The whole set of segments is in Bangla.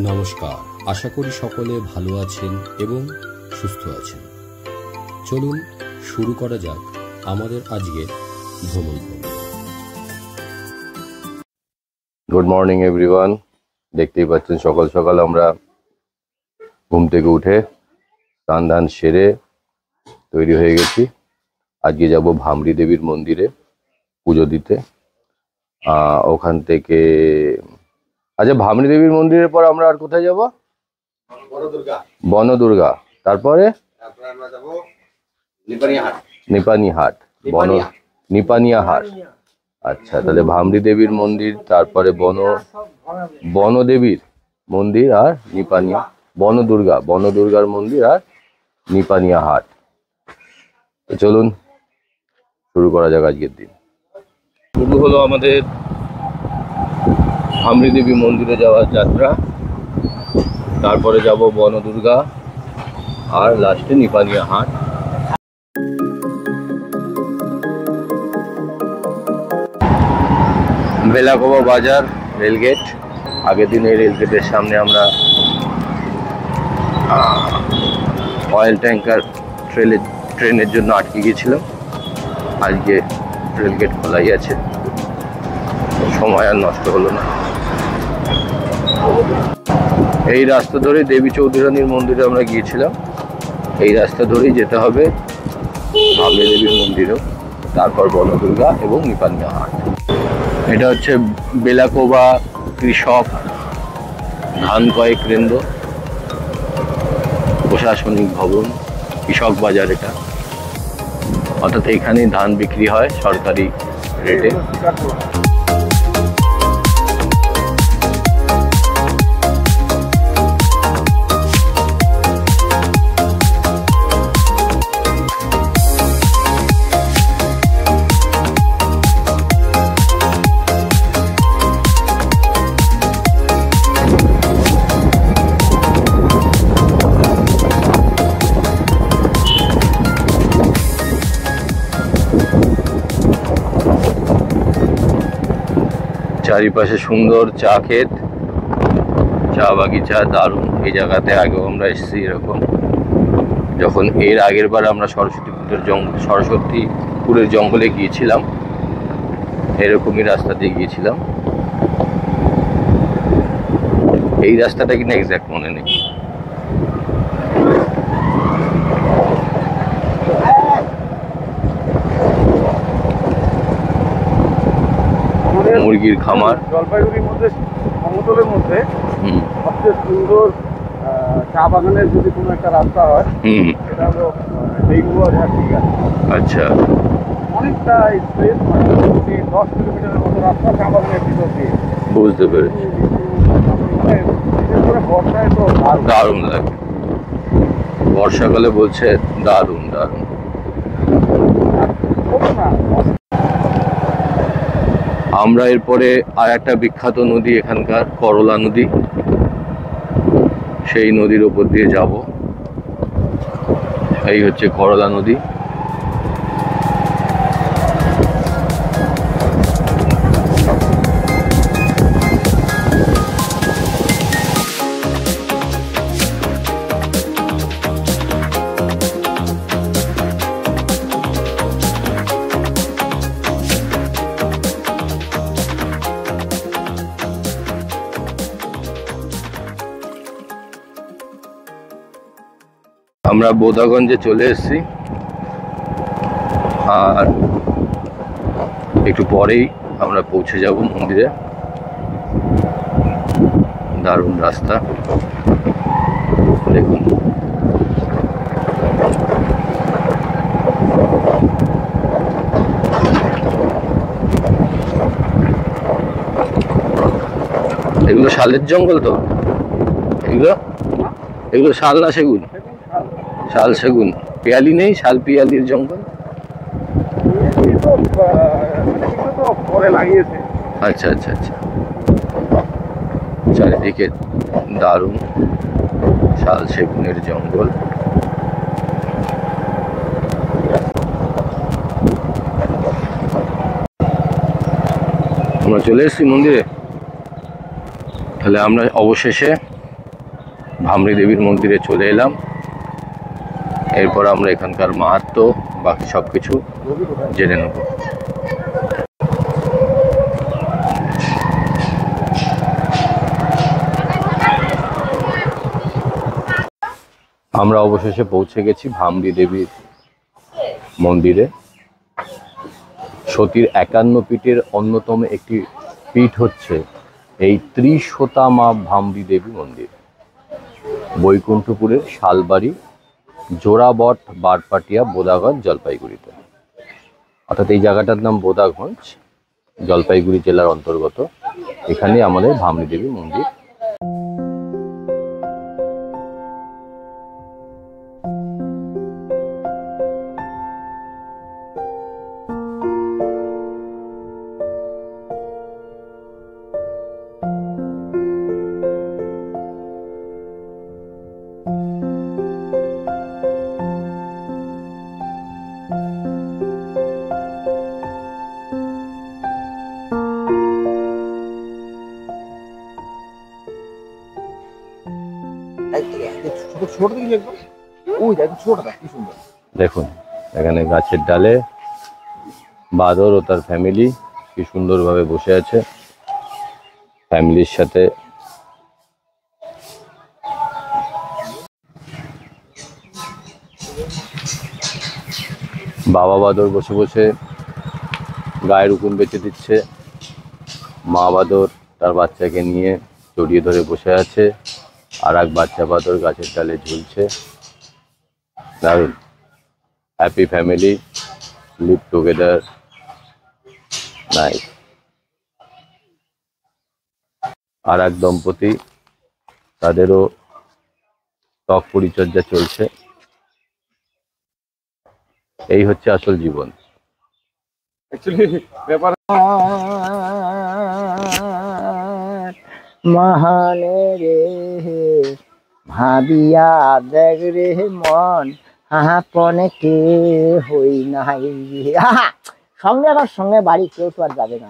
নমস্কার, আশা করি সকলে ভালো আছেন এবং সুস্থ আছেন। চলুন শুরু করা যাক আমাদের আজকের ভ্রমণ। Good morning everyone. দেখতেই পাচ্ছেন সকাল সকাল আমরা ঘুম থেকে উঠে স্নান দান সেরে তৈরি হয়ে গেছি। আজকে যাব ভামরি দেবীর মন্দিরে পুজো দিতে। ওখান থেকে আচ্ছা, ভামরি দেবীর মন্দিরের পর আমরা আর কোথায় যাব? বনদুর্গা। তারপরে নিপানিয়া হাট। আচ্ছা, তাহলে ভামরি দেবীর মন্দির, তারপরে বনদেবীর মন্দির, আর নিপানিয়া বনদুর্গার মন্দির, আর নিপানিয়া হাট। তো চলুন শুরু করা যাক আজকের দিন। শুরু হলো আমাদের ভামরি দেবী মন্দিরে যাওয়ার যাত্রা। তারপরে যাব বনদুর্গা, আর লাস্টে নিপানিয়া হাট। বেলাকোবা বাজার রেলগেট। আগের দিন এই রেলগেটের সামনে আমরা অয়েল ট্যাঙ্কার ট্রেনের জন্য আটকে গিয়েছিলাম। আজকে রেলগেট খোলাই আছে, সময় আর নষ্ট হলো না। এই রাস্তা ধরে দেবী চৌধুরানীর মন্দিরে আমরা গিয়েছিলাম। এই রাস্তা ধরেই যেতে হবে ভামরি দেবীর মন্দিরেও, তারপর বনদুর্গা এবং নিপানিয়া হাট। এটা হচ্ছে বেলাকোবা কৃষক ধান ক্রয় কেন্দ্র, প্রশাসনিক ভবন, কৃষক বাজার এটা। অর্থাৎ এখানেই ধান বিক্রি হয় সরকারি রেটে। চারিপাশে সুন্দর চা ক্ষেত, চা বাগিচা, দারুণ। এই জায়গাতে আগেও আমরা এসেছি এরকম, যখন এর আগের বার আমরা সরস্বতীপুরের জঙ্গলে গিয়েছিলাম, এরকমই রাস্তা দিয়ে গিয়েছিলাম। এই রাস্তাটা কিনা এক্সাক্ট মনে নেই। মুরগির খামার। জলপাইগুড়ির মধ্যে সমতলের মধ্যে সবচেয়ে সুন্দর চা বাগানের যদি কোনো একটা রাস্তা হয়, সেটা হলো আচ্ছা, অনেকটা স্পেস, 10 কিলোমিটারের মতো রাস্তা চা বাগানের ভিতর দিয়ে। বুঝতে পেরেছি। বিশেষ করে বর্ষায় তো দারুণ লাগে, বর্ষাকালে বলছে দারুণ দারুণ। আমরা এরপরে আর একটা বিখ্যাত নদী এখানকার, করলা নদী, সেই নদীর ওপর দিয়ে যাব। এই হচ্ছে করলা নদী। আমরা বোদাগঞ্জে চলে এসেছি, আর একটু পরেই আমরা পৌঁছে যাব মন্দিরে। দারুণ রাস্তা দেখুন। এগুলো শালের জঙ্গল তো? এগুলো শাল না সেগুন? শাল সেগুন। পিয়ালি নেই? শাল পিয়ালির জঙ্গল। আচ্ছা আচ্ছা আচ্ছা। চারিদিকে দারুণ শাল সেগুনের জঙ্গল। আমরা চলে এসেছি মন্দিরে। তাহলে আমরা অবশেষে ভামরি দেবীর মন্দিরে চলে এলাম। এরপর আমরা এখানকার মাহাত্ম্য বাকি সব কিছু জেনে নেব। আমরা অবশেষে পৌঁছে গেছি ভামরি দেবীর মন্দিরে। সতীর 51 পীঠের অন্যতম একটি পীঠ হচ্ছে এই ত্রিশোতা মা ভামরি দেবী মন্দির। বৈকুণ্ঠপুরের শালবাড়ি, জোড়াবট, বারপাটিয়া, বোদাগঞ্জ, জলপাইগুড়িতে। অর্থাৎ এই জায়গাটার নাম বোদাগঞ্জ, জলপাইগুড়ি জেলার অন্তর্গত। এখানে আমাদের ভামরি দেবী মন্দির। দেখুন এখানে গাছের ডালে বাদর ও তার ফ্যামিলি কি সুন্দরভাবে বসে আছে ফ্যামিলির সাথে। বাবা বাদর বসে বসে গায়ের উকুন বেঁচে দিচ্ছে। মা বাদর তার বাচ্চাকে নিয়ে জড়িয়ে ধরে বসে আছে। আর এক বাচ্চা বাদর গাছের ডালে ঝুলছে। দারুণ। Happy family, live together, nice. আর এক দম্পতি, তাদেরও ত্বক পরিচর্যা চলছে। এই হচ্ছে আসল জীবন। মহানে রে ভাবিয়া দেখ রে মন হাহাপনে কে হই নাই। সঙ্গে আবার সঙ্গে বাড়ি কেউ তো আর যাবে না।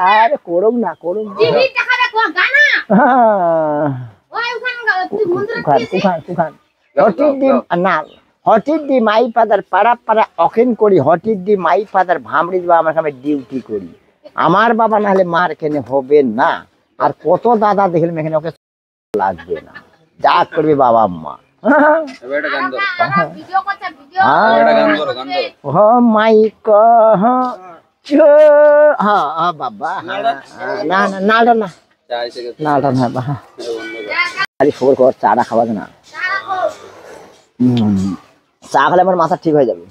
আরে করুক না, করুক না। হঠির দি মাই পাদার পাড়া পাড়া অখেন করি, হঠির দি মাই পাদার ভামড়ি দেওয়া আমার সামনে ডিউটি করি। আমার বাবা না হলে মার এখানে হবে না। আর কত দাদা দেখলাম এখানে, ওকে লাগবে না, যা করবে বাবা মা। বাবা না না নাড়া না নাড়া না বাবা, খালি খবর খবর চাটা খাওয়া না। চা খেলে আমার মাথা ঠিক হয়ে যাবে।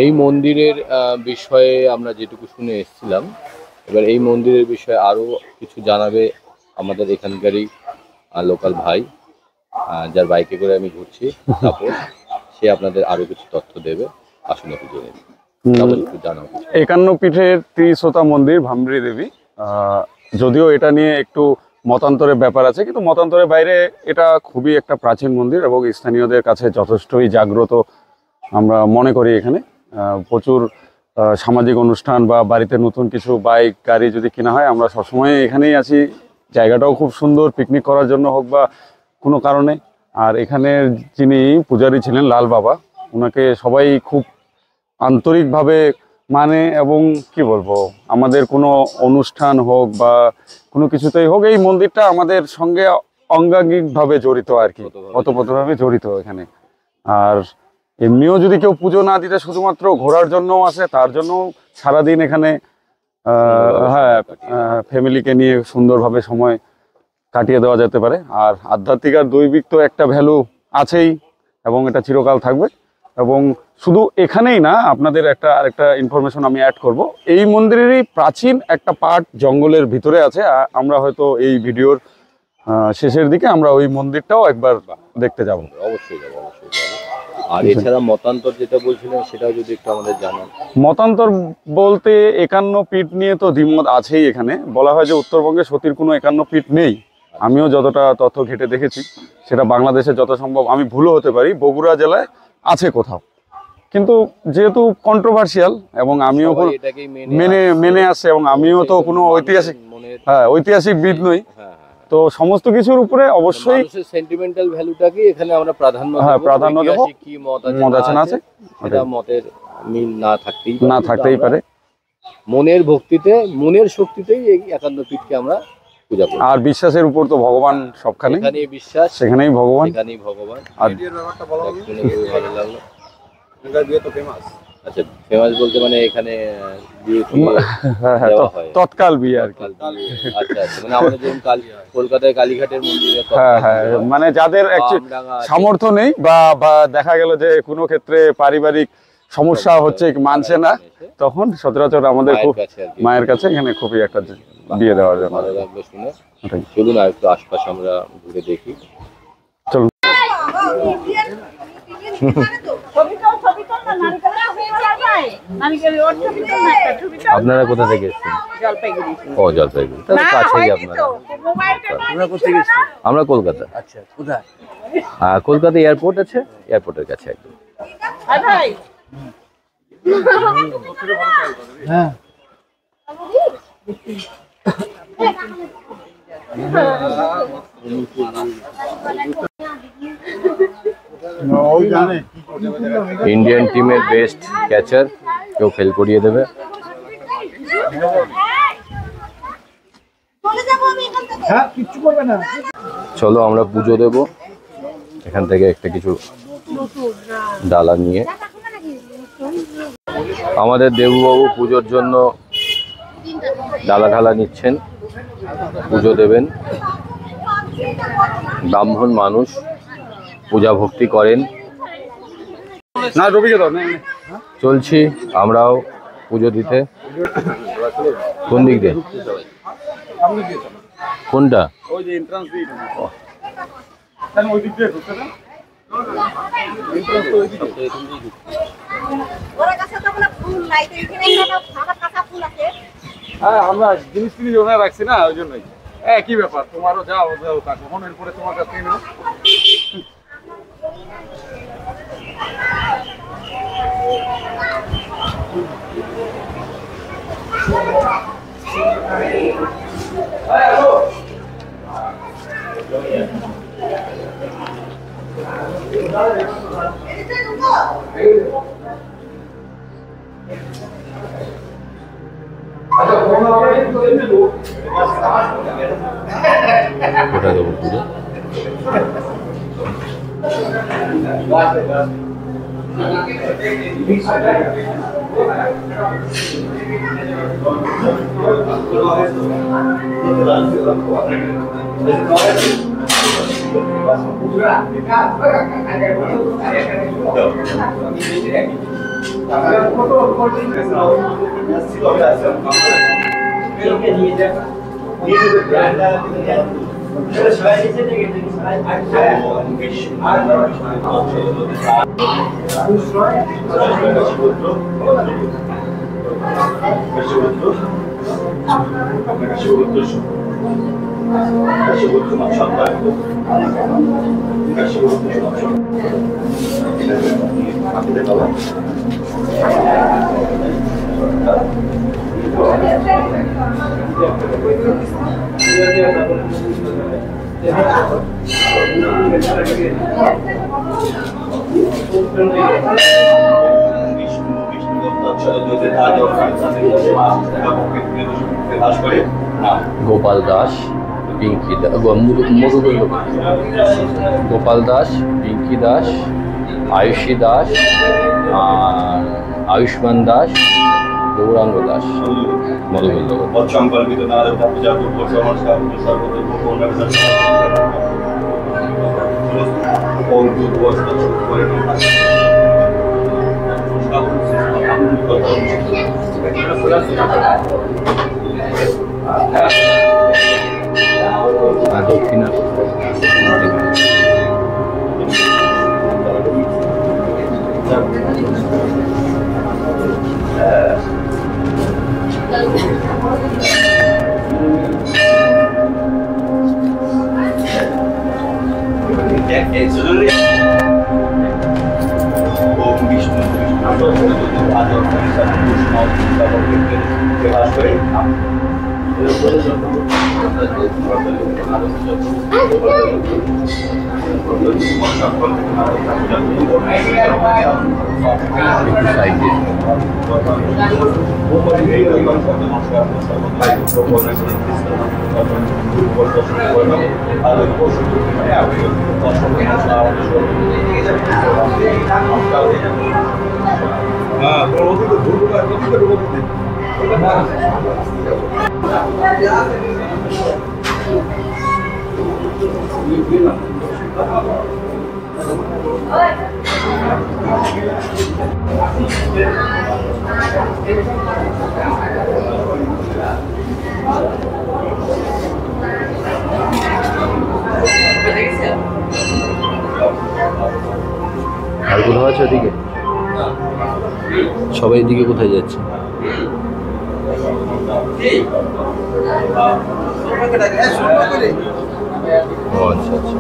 এই মন্দিরের বিষয়ে আমরা যেটুকু শুনে এসেছিলাম, এবার এই মন্দিরের বিষয়ে আরো কিছু জানাবে আমাদের এখানকারই লোকাল ভাই, যার বাইকে করে আমি ঘুরছি। তারপর সে আপনাদের আরো কিছু তথ্য দেবে। আসুন একটু জেনে নিই। 51 পীঠের ত্রিশোতা মন্দির ভামরি দেবী। যদিও এটা নিয়ে একটু মতান্তরের ব্যাপার আছে, কিন্তু মতান্তরের বাইরে এটা খুবই একটা প্রাচীন মন্দির এবং স্থানীয়দের কাছে যথেষ্টই জাগ্রত আমরা মনে করি। এখানে প্রচুর সামাজিক অনুষ্ঠান বা বাড়িতে নতুন কিছু বাইক গাড়ি যদি কেনা হয়, আমরা সবসময় এখানেই আছি। জায়গাটাও খুব সুন্দর, পিকনিক করার জন্য হোক বা কোনো কারণে। আর এখানের যিনি পূজারী ছিলেন লাল বাবা, ওনাকে সবাই খুব আন্তরিকভাবে মানে, এবং কি বলবো, আমাদের কোনো অনুষ্ঠান হোক বা কোনো কিছুতেই হোক, এই মন্দিরটা আমাদের সঙ্গে অঙ্গাঙ্গিকভাবে জড়িত আর কি, ওতপ্রোতভাবে জড়িত এখানে। আর এমনিও যদি কেউ পুজো না দিতে শুধুমাত্র ঘোরার জন্য আসে, তার জন্য সারাদিন এখানে হ্যাঁ ফ্যামিলিকে নিয়ে সুন্দরভাবে সময় কাটিয়ে দেওয়া যেতে পারে। আর আধ্যাত্মিক আর দৈবিক তো একটা ভ্যালু আছেই এবং এটা চিরকাল থাকবে। এবং শুধু এখানেই না, আপনাদের আরেকটা ইনফরমেশন আমি অ্যাড করব। এই মন্দিরেরই প্রাচীন একটা পার্ট জঙ্গলের ভিতরে আছে। আমরা হয়তো এই ভিডিওর শেষের দিকে আমরা ওই মন্দিরটাও একবার দেখতে যাব। অবশ্যই যাব, অবশ্যই যাব। আর এছাড়া মতান্তর যেটা বলছিলেন সেটাও যদি একটু আমাদের জানান। মতান্তর বলতে 51 পীঠ নিয়ে তো দ্বিমত আছেই। এখানে বলা হয় যে উত্তরবঙ্গে সতীর কোনো 51 পীঠ নেই। আমিও যতটা তথ্য ঘেটে দেখেছি, সেটা বাংলাদেশে যত সম্ভব, আমি ভুলও হতে পারি, বগুড়া জেলায় আছে কোথাও। কিন্তু যেহেতু কন্ট্রোভার্সিয়াল এবং আমিও সবাই এটাকেই মেনে আসছে এবং আমিও তো কোনো ঐতিহাসিক বিদ নই, তো সমস্ত কিছুর উপরে অবশ্যই সেন্টিমেন্টাল ভ্যালুটাকে এখানে আমরা প্রাধান্য দেব। কি মত আছে এটা মতের মিল না থাকতেই পারে। মনের ভক্তিতে, মনের শক্তিতেই এই 51 পীঠকে আমরা পূজা করি। আর বিশ্বাসের উপর তো ভগবান সবখানে, এখানেই বিশ্বাস, সেখানেই ভগবান। আর ব্যাপারটা ভালো লাগলো। আচ্ছা, ফেমাস বলতে মানে এখানে তৎকাল বিয়ে আর কি। আচ্ছা, মানে আমাদের যেমন কলকাতায় কালীঘাটের মন্দিরে মানে যাদের সামর্থ্য নেই বা দেখা গেল যে কোনো ক্ষেত্রে পারিবারিক সমস্যা হচ্ছে, মানছে না, তখন সচরাচর আমাদের খুব মায়ের কাছে এখানে খুবই একটা বিয়ে দেওয়ার জন্য ভালো লাগলো শুনে। চলুন আর একটু আশপাশ আমরা ঘুরে দেখি। চলুন। আপনারা কোথা থেকে এসেছেন? ও, জলপাইগুড়ি, তাহলে কাছেই আপনারা। আমরা কলকাতা। আচ্ছা, কোথায়? কলকাতা এয়ারপোর্ট আছে, এয়ারপোর্টের কাছে একদম। হ্যাঁ, ইন্ডিয়ান টিমের বেস্ট ক্যাচার, কেউ ফেল করিয়ে দেবে। চলো আমরা পুজো দেব এখান থেকে একটা কিছু ডালা নিয়ে। আমাদের দেবুবাবু পুজোর জন্য ডালা ঢালা নিচ্ছেন, পুজো দেবেন। ব্রাহ্মণ মানুষ, পূজা ভক্তি করেন। চলছি আমরাও পুজো দিতে। কোন দিক দিয়ে? কোনটা? হ্যাঁ, আমরা জিনিস ওখানে রাখছি না, ওই জন্যই। কি ব্যাপার, তোমারও যাও কখন এরপরে তোমার কাছ থেকে নেবো। কোথায় দেবো পুজো? গোপাল দাস, পিঙ্কি দাস, গোপাল দাস, পিঙ্কি দাস, আয়ুষী দাস, আর আয়ুষ্মান দাস, গৌরাঙ্গ দাস, মধুগোবিন্দ দক্ষিণা আর কোথাও আছে ওদিকে? সবাই এদিকে কোথায় যাচ্ছে? ও আচ্ছা আচ্ছা।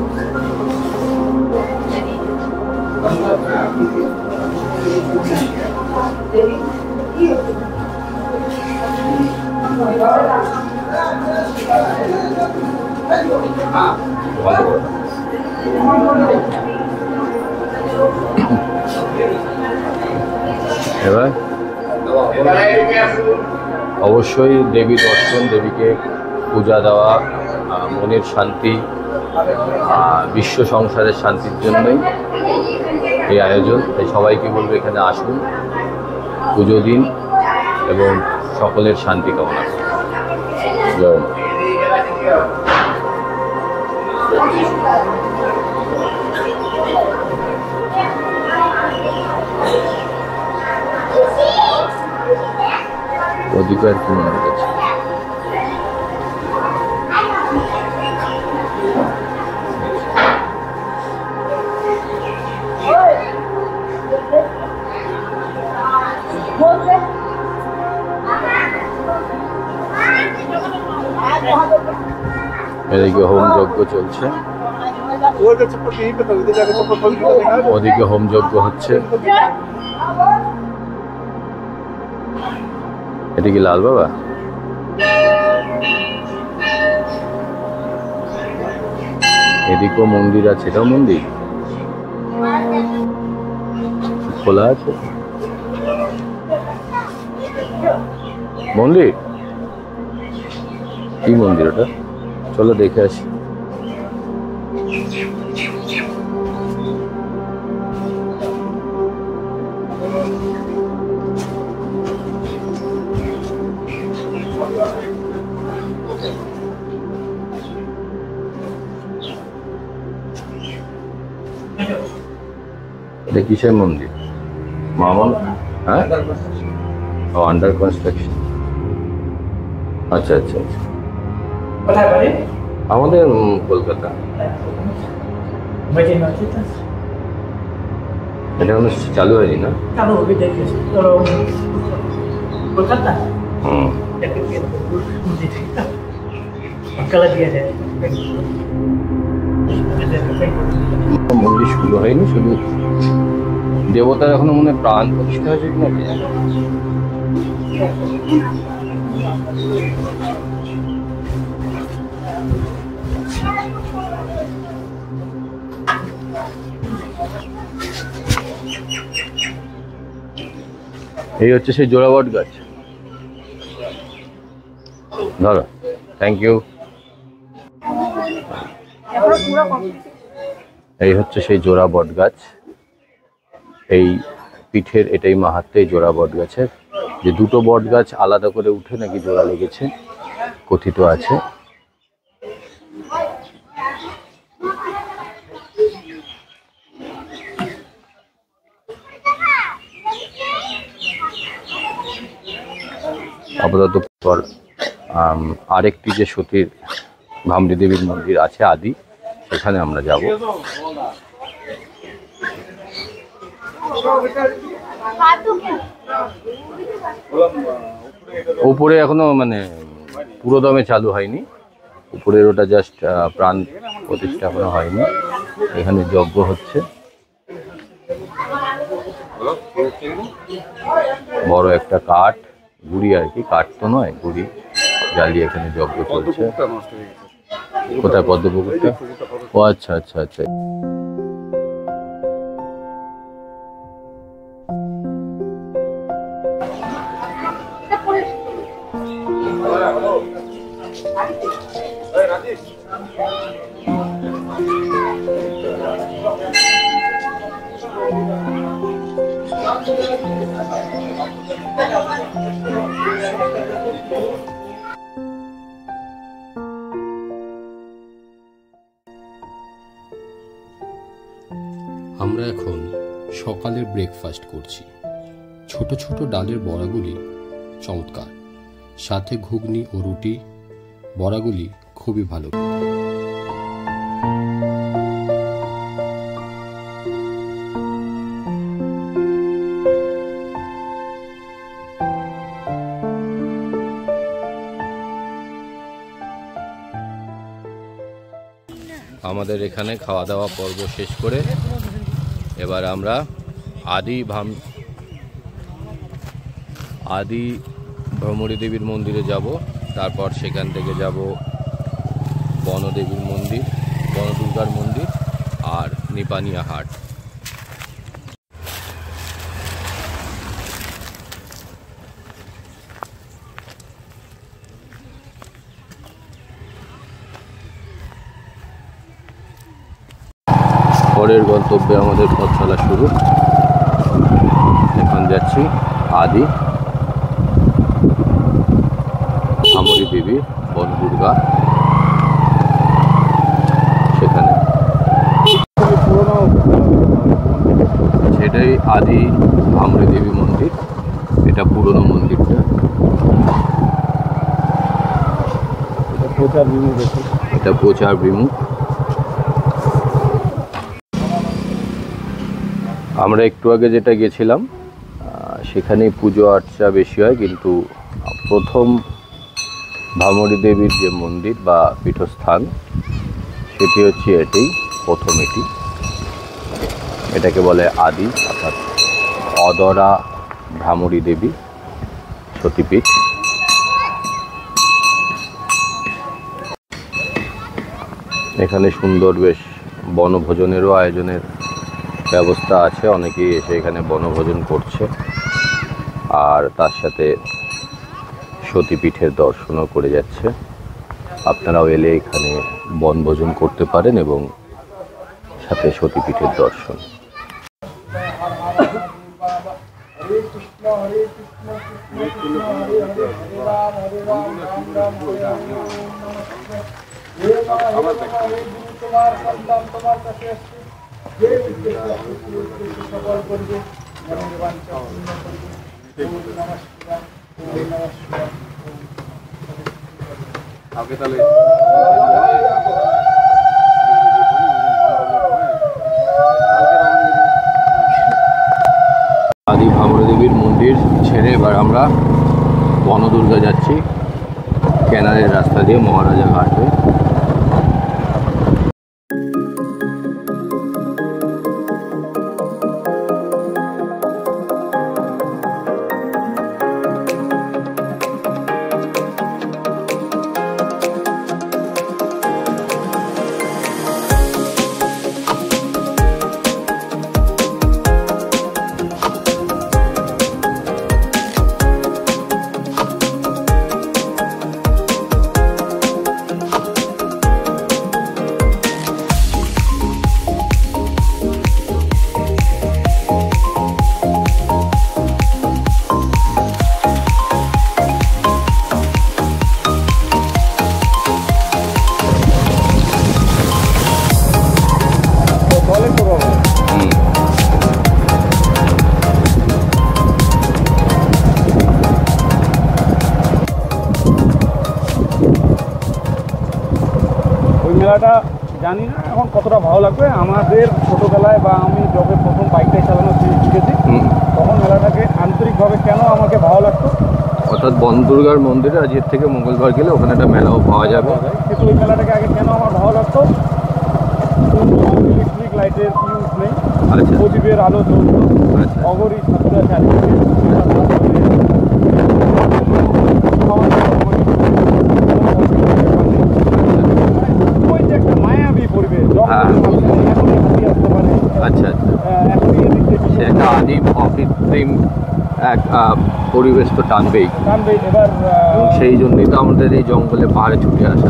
এবার অবশ্যই দেবী দর্শন, দেবীকে পূজা দেওয়া, মনের শান্তি, বিশ্ব সংসারের শান্তির জন্যই এই আয়োজন। তাই সবাইকে বলবো এখানে আসুন, পুজো দিন এবং সকলের শান্তি কামনা করুন। জয় মা। ওদিকে আর কি মনে হচ্ছে? এদিকে হোম যজ্ঞ চলছে, ওদিকে হোম যজ্ঞ হচ্ছে। এটা কি লাল বাবা? এদিকেও মন্দির আছে, এটাও মন্দির খোলা আছে। মন্দির কি মন্দির ওটা? চলো দেখে আসি। এটা কিসের মন্দির? মামন? হ্যাঁ, ও আন্ডার কনস্ট্রাকশন। আচ্ছা আচ্ছা আচ্ছা। আমাদের কলকাতা। এটা কোনো চালু হয়নি না? মন্দির শুরু হয়নি, শুধু দেবতার এখনো মনে হয় প্রাণ প্রতিষ্ঠা হয়েছে কিনা। এই হচ্ছে সেই জোড়াবট গাছ। ধরো, থ্যাংক ইউ। এই হচ্ছে সেই জোড়া বট গাছ। এই পিঠের এটাই মাহাত্ম্য এই জোড়া বট গাছের, যে দুটো বট গাছ আলাদা করে উঠে নাকি জোড়া লেগেছে কথিত আছে। আপাতত পর আরেকটি যে সতীর ভামরি দেবীর মন্দির আছে আদি, সেখানে আমরা যাব। উপরে এখনো মানে পুরো দমে চালু হয়নি, উপরের ওটা জাস্ট প্রাণ প্রতিষ্ঠা এখনো হয়নি। এখানে যজ্ঞ হচ্ছে। বড় একটা কাঠ গুড়ি আর কি, কাঠ তো নয়, গুড়ি জ্বালিয়ে এখানে যজ্ঞ চলছে। কোথায় পদ্মপুকুরটা? ও আচ্ছা আচ্ছা আচ্ছা। আমরা এখন সকালের ব্রেকফাস্ট করছি। ছোট ছোট ডালের বড়াগুলি চমৎকার, সাথে ঘুগনি ও রুটি। বড়াগুলি খুবই ভালো। আমাদের এখানে খাওয়া দাওয়া পর্ব শেষ করে এবার আমরা আদি ভ্রমরী দেবীর মন্দিরে যাব। তারপর সেখান থেকে যাব বনদেবীর মন্দির, বনদুর্গার মন্দির আর নিপানিয়া হাট। পরের গন্তব্যে আমাদের পথ চলা শুরু। এখন যাচ্ছি আদি ভ্রমরী দেবী বনদুর্গা, সেখানে। সেটাই আদি ভ্রমরী দেবী মন্দির, এটা পুরনো মন্দিরটা। এটা প্রচার বিমুখ। আমরা একটু আগে যেটা গেছিলাম সেখানে পুজো আর্চা বেশি হয়, কিন্তু প্রথম ভ্রমরী দেবীর যে মন্দির বা পীঠস্থান সেটি হচ্ছে এটাই, প্রথম এটি। এটাকে বলে আদি, অর্থাৎ অদরা ভ্রমরী দেবী সতীপীঠ। এখানে সুন্দর বেশ বনভোজনেরও আয়োজনের ব্যবস্থা আছে, অনেকেই এসে এখানে বনভোজন করছে আর তার সাথে সতীপীঠের দর্শনও করে যাচ্ছে। আপনারাও এলে এখানে বনভোজন করতে পারেন এবং সাথে সতীপীঠের দর্শন। আদি ভ্রমরী দেবীর মন্দির ছেড়ে এবার আমরা বনদুর্গা যাচ্ছি, ক্যানালের রাস্তা দিয়ে মহারাজা ঘাট হয়ে। মেলাটা জানি না এখন কতটা ভালো লাগবে। আমাদের ছোটোবেলায় বা আমি যবে প্রথম বাইকটাই চালানো শিখেছি তখন মেলাটাকে আন্তরিকভাবে কেন আমাকে ভালো লাগতো, অর্থাৎ বনদুর্গার মন্দিরে আজকের থেকে মঙ্গলবার গেলে ওখানে একটা মেলাও পাওয়া যাবে। কিন্তু ওই মেলাটাকে আগে কেন আমার ভালো লাগতো, ইলেকট্রিক লাইটের ইউজ নেই, আচ্ছা প্রদীপের আলো জ্বলতো, আচ্ছা অগরি ছাত্ররা চারিদিকে ওই যে একটা মায়াবী পরিবেশ, হ্যাঁ। এখনই হাতি আসতে পারে, আচ্ছা আচ্ছা এখনই এদিক থেকে সে একটা আদিম অকৃত্রিম এক পরিবেশ তো টানবেই, টানবে। এবার এবং সেই জন্যই তো আমাদের এই জঙ্গলে পাহাড়ে ছুটে আসা।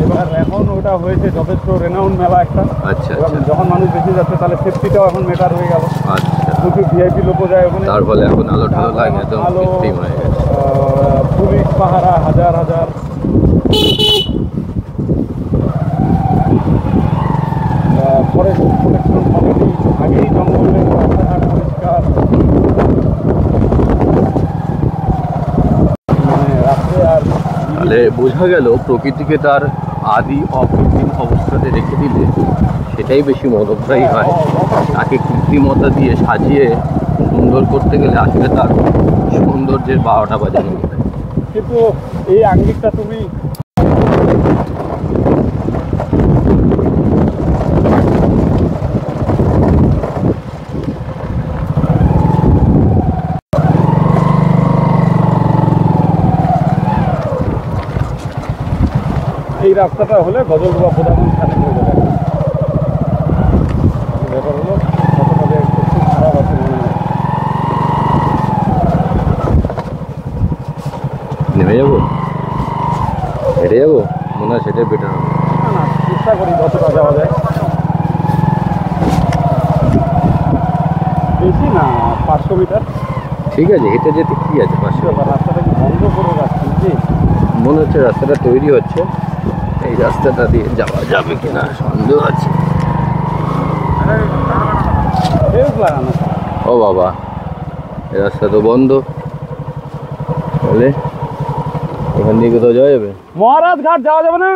এবার এখন ওটা হয়েছে যথেষ্ট রেনাউন্ড মেলা একটা। আচ্ছা এবং আচ্ছা যখন মানুষ বেশি যাচ্ছে তাহলে সেফটিটাও এখন মেটার হয়ে গেল, আচ্ছা, প্রচুর ভিআইপি লোকও যায় ওখানে। তার ফলে এখন আলো ঠালো লাগে, একদম আলো, কৃত্রিম হয়ে গেছে। পুলিশ পাহারা হাজার হাজার, ফরেস্ট প্রোটেকশন কমিটি আগেই জঙ্গলের রাস্তাঘাট পরিষ্কার, মানে রাত্রে আর তাহলে বোঝা গেল প্রকৃতিকে তার আদি অকৃত্রিম অবস্থাতে রেখে দিলে সেটাই বেশি মনোগ্রাহী হয়। তাকে কৃত্রিমতা দিয়ে সাজিয়ে সুন্দর করতে গেলে আসলে তার সৌন্দর্যের 12টা বাজানো যায়। কিন্তু এই আঙ্গিকটা তুমি এই রাস্তাটা হলে গজলডোবা প্রধান স্থানে হয়ে যাবে। ব্যাপার হলো রাস্তাটা একটু খুব খারাপ আছে মনে হয়। নেমে যাবো, হেঁটে যাবো, মনে হয় সেটাই বেটার হবে। না না, চেষ্টা করি যতটা যাওয়া যায়, বেশি না 500 মিটার। ঠিক আছে, হেঁটে যেতে কি আছে 500? রাস্তাটা কি বন্ধ করে রাখছি যে মনে হচ্ছে রাস্তাটা তৈরি হচ্ছে, এই রাস্তাটা দিয়ে যাওয়া যাবে কিনা সন্দেহ আছে। লাগানো। ও বাবা, এই রাস্তা তো বন্ধ, তাহলে এখান দিয়ে কোথাও যাওয়া যাবে? মহারাজ ঘাট যাওয়া যাবে না?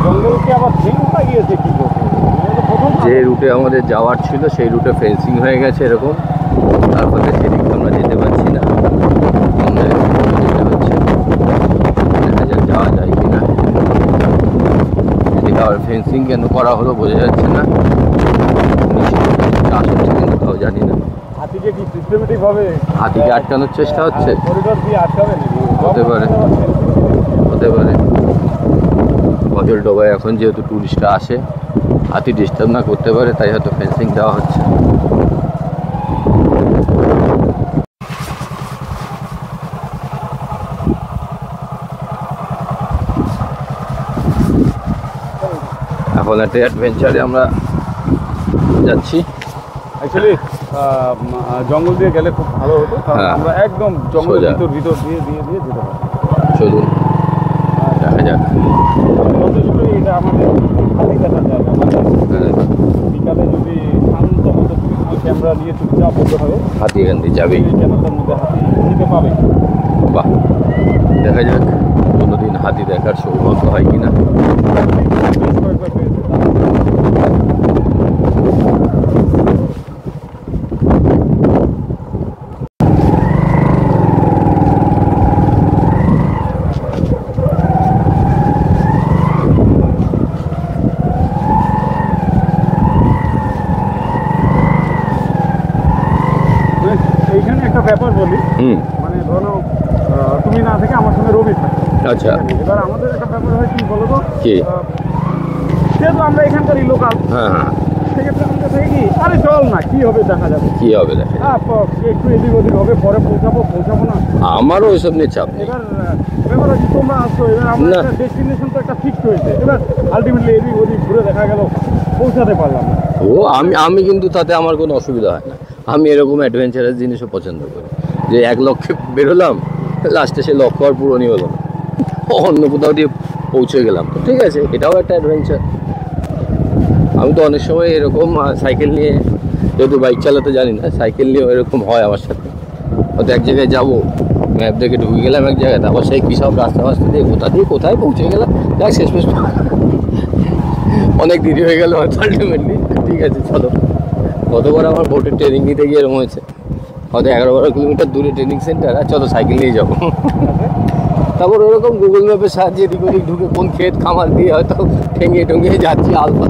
জঙ্গলকে আবার ফেন্স লাগিয়েছে কি করতে? যে রুটে আমাদের যাওয়ার ছিল সেই রুটে ফেন্সিং হয়ে গেছে এরকম, তার ফলে সেদিকে আমরা যেতে পারছি না, অন্য যেতে হচ্ছে। দেখা যাক যাওয়া যায় কিনা। এদিকে আবার ফেন্সিং কেন করা হলো বোঝা যাচ্ছে না, চাষ হচ্ছে কিন্তু তাও জানি না। হাতিকে কি সিস্টেমেটিক ভাবে হাতিকে আটকানোর চেষ্টা হচ্ছে, করিডোর দিয়ে আটকাবে নাকি? হতে পারে। হতে পারে। গজলডোবায় এখন যেহেতু টুরিস্টরা আসে, হাতি ডিস্টার্ব না করতে পারে, তাই হয়তো ফেন্সিং দেওয়া হচ্ছে। এখন একটা অ্যাডভেঞ্চারে আমরা যাচ্ছি। অ্যাকচুয়ালি জঙ্গল দিয়ে গেলে খুব ভালো হতো, কারণ হ্যাঁ। আমরা একদম জঙ্গলের সোজা। ভিতর দিয়ে যেতে পারি। চলুন দেখা যাক। যথেষ্ট এটা আমাদের হাতি দেখার জায়গা। হ্যাঁ, বিকালে যদি শান্ত মতো ক্যামেরা নিয়ে চুপচাপ বলতে হবে, হাতি এখান দিয়ে যাবেই। এই ক্যামেরাটার মধ্যে হাতি নিতে পাবে। বাহ, দেখা যাক কোনোদিন হাতি দেখার সৌভাগ্য হয় কিনা। বেশ কয়েকবার পেয়েছে। এইখানে একটা ব্যাপার বলি, মানে ধরো তুমি না থেকে আমার সঙ্গে রবি থাকে। আচ্ছা, এবার আমাদের একটা ব্যাপার হয় কি বলো তো, কি? যেহেতু আমরা এখানকারই লোকাল, হ্যাঁ হ্যাঁ, সেক্ষেত্রে আমাদের থেকে কি আরে চল না, কি হবে দেখা যাবে, কি হবে দেখা যাক। একটু এদিক ওদিক হবে, পরে পৌঁছাবো না। আমারও ওইসব নিয়ে চাপ নেই। এবার ব্যাপার হচ্ছে তোমরা আসছো, এবার আমরা না। একটা ডেস্টিনেশন তো একটা ফিক্সড হয়েছে, এবার আলটিমেটলি এদিক ওদিক ঘুরে দেখা গেল পৌঁছাতে পারলাম না। ও আমি কিন্তু তাতে আমার কোনো অসুবিধা হয় না। আমি এরকম অ্যাডভেঞ্চারাস জিনিসও পছন্দ করি, যে এক লক্ষ্যে বেরোলাম, লাস্টে সে লক্ষ্য আর পূরণই হলো না, অন্য কোথাও দিয়ে পৌঁছে গেলাম, তো ঠিক আছে, এটাও একটা অ্যাডভেঞ্চার। আমি তো অনেক সময় এরকম সাইকেল নিয়ে, যেহেতু বাইক চালাতে জানি না, সাইকেল নিয়েও এরকম হয় আমার সাথে। হয়তো এক জায়গায় যাবো, ম্যাপ দেখে ঢুকে গেলাম এক জায়গায়, তারপর সেই কী সব রাস্তা ফাস্তা দিয়ে কোথায় পৌঁছে গেলাম, দেখ শেষ অনেক দেরি হয়ে গেল হয়তো আলটিমেটলি। ঠিক আছে চলো, গতবার আমার ভোটের ট্রেনিং নিতে গিয়ে এরকম হয়েছে, হয়তো 11-12 কিলোমিটার দূরে ট্রেনিং সেন্টার, আর চলো সাইকেল নিয়ে যাবো। তারপর ওরকম গুগল ম্যাপের সাহায্যে এদিক ওদিক ঢুকে কোন ক্ষেত খামার দিয়ে হয়তো ঠেঙিয়ে টঙ্গিয়ে যাচ্ছি আলফা।